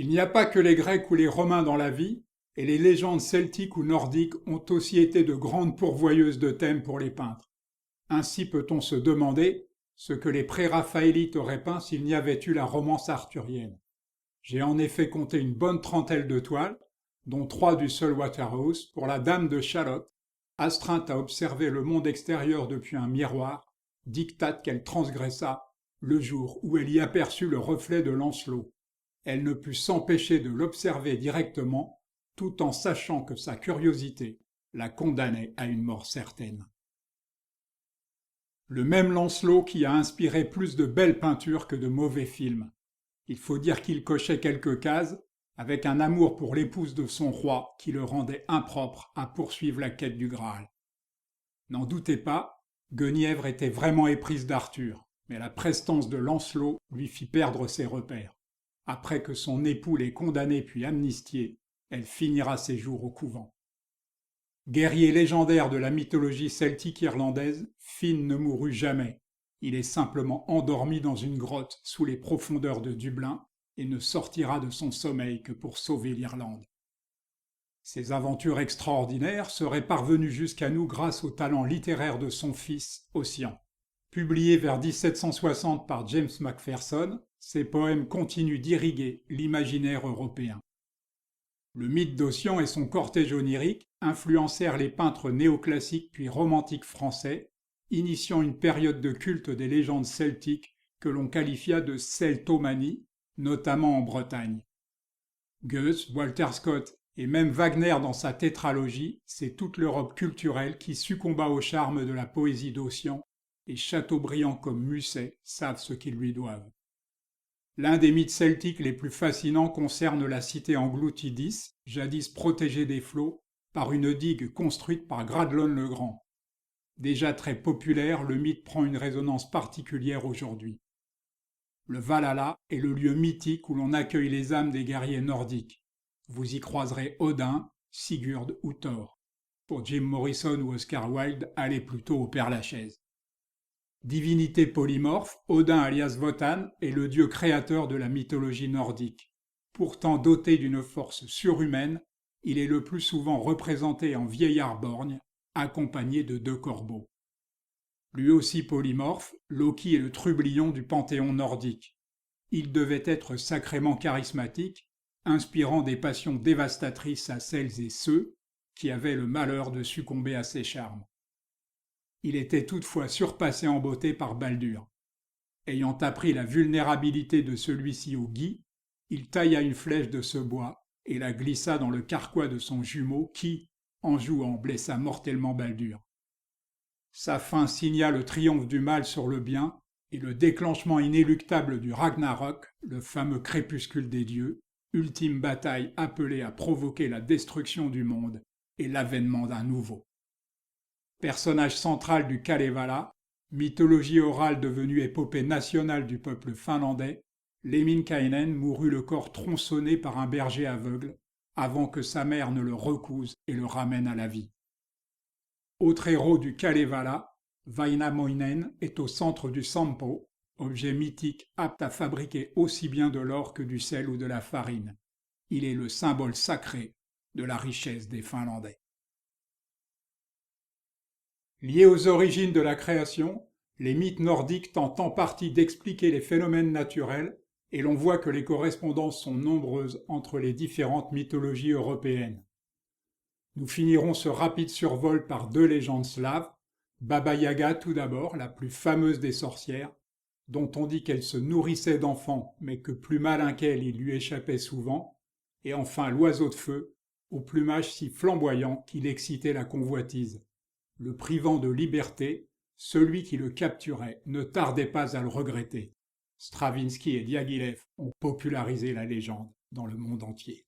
Il n'y a pas que les Grecs ou les Romains dans la vie, et les légendes celtiques ou nordiques ont aussi été de grandes pourvoyeuses de thèmes pour les peintres. Ainsi peut-on se demander ce que les pré-raphaélites auraient peint s'il n'y avait eu la romance arthurienne. J'ai en effet compté une bonne trentaine de toiles, dont 3 du seul Waterhouse, pour la Dame de Shalott, astreinte à observer le monde extérieur depuis un miroir, diktat qu'elle transgressa le jour où elle y aperçut le reflet de Lancelot. Elle ne put s'empêcher de l'observer directement, tout en sachant que sa curiosité la condamnait à une mort certaine. Le même Lancelot qui a inspiré plus de belles peintures que de mauvais films. Il faut dire qu'il cochait quelques cases, avec un amour pour l'épouse de son roi qui le rendait impropre à poursuivre la quête du Graal. N'en doutez pas, Guenièvre était vraiment éprise d'Arthur, mais la prestance de Lancelot lui fit perdre ses repères. Après que son époux l'ait condamnée puis amnistiée, elle finira ses jours au couvent. Guerrier légendaire de la mythologie celtique irlandaise, Finn ne mourut jamais. Il est simplement endormi dans une grotte sous les profondeurs de Dublin et ne sortira de son sommeil que pour sauver l'Irlande. Ses aventures extraordinaires seraient parvenues jusqu'à nous grâce au talent littéraire de son fils, Ossian. Publié vers 1760 par James Macpherson, ses poèmes continuent d'irriguer l'imaginaire européen. Le mythe d'Ossian et son cortège onirique influencèrent les peintres néoclassiques puis romantiques français, initiant une période de culte des légendes celtiques que l'on qualifia de celtomanie, notamment en Bretagne. Goethe, Walter Scott et même Wagner dans sa tétralogie, c'est toute l'Europe culturelle qui succomba au charme de la poésie d'Ossian, et Chateaubriand comme Musset savent ce qu'ils lui doivent. L'un des mythes celtiques les plus fascinants concerne la cité Angloutidis, jadis protégée des flots par une digue construite par Gradlon le Grand. Déjà très populaire, le mythe prend une résonance particulière aujourd'hui. Le Valhalla est le lieu mythique où l'on accueille les âmes des guerriers nordiques. Vous y croiserez Odin, Sigurd ou Thor. Pour Jim Morrison ou Oscar Wilde, allez plutôt au Père-Lachaise. Divinité polymorphe, Odin alias Wotan est le dieu créateur de la mythologie nordique. Pourtant doté d'une force surhumaine, il est le plus souvent représenté en vieillard borgne, accompagné de 2 corbeaux. Lui aussi polymorphe, Loki est le trublion du panthéon nordique. Il devait être sacrément charismatique, inspirant des passions dévastatrices à celles et ceux qui avaient le malheur de succomber à ses charmes. Il était toutefois surpassé en beauté par Baldur. Ayant appris la vulnérabilité de celui-ci au gui, il tailla une flèche de ce bois et la glissa dans le carquois de son jumeau qui, en jouant, blessa mortellement Baldur. Sa fin signa le triomphe du mal sur le bien et le déclenchement inéluctable du Ragnarok, le fameux crépuscule des dieux, ultime bataille appelée à provoquer la destruction du monde et l'avènement d'un nouveau. Personnage central du Kalevala, mythologie orale devenue épopée nationale du peuple finlandais, Lemminkainen mourut le corps tronçonné par un berger aveugle, avant que sa mère ne le recouse et le ramène à la vie. Autre héros du Kalevala, Wainamoinen est au centre du Sampo, objet mythique apte à fabriquer aussi bien de l'or que du sel ou de la farine. Il est le symbole sacré de la richesse des Finlandais. Liés aux origines de la création, les mythes nordiques tentent en partie d'expliquer les phénomènes naturels, et l'on voit que les correspondances sont nombreuses entre les différentes mythologies européennes. Nous finirons ce rapide survol par 2 légendes slaves, Baba Yaga tout d'abord, la plus fameuse des sorcières, dont on dit qu'elle se nourrissait d'enfants, mais que plus malin qu'elle, il lui échappait souvent, et enfin l'oiseau de feu, au plumage si flamboyant qu'il excitait la convoitise. Le privant de liberté, celui qui le capturait ne tardait pas à le regretter. Stravinsky et Diaghilev ont popularisé la légende dans le monde entier.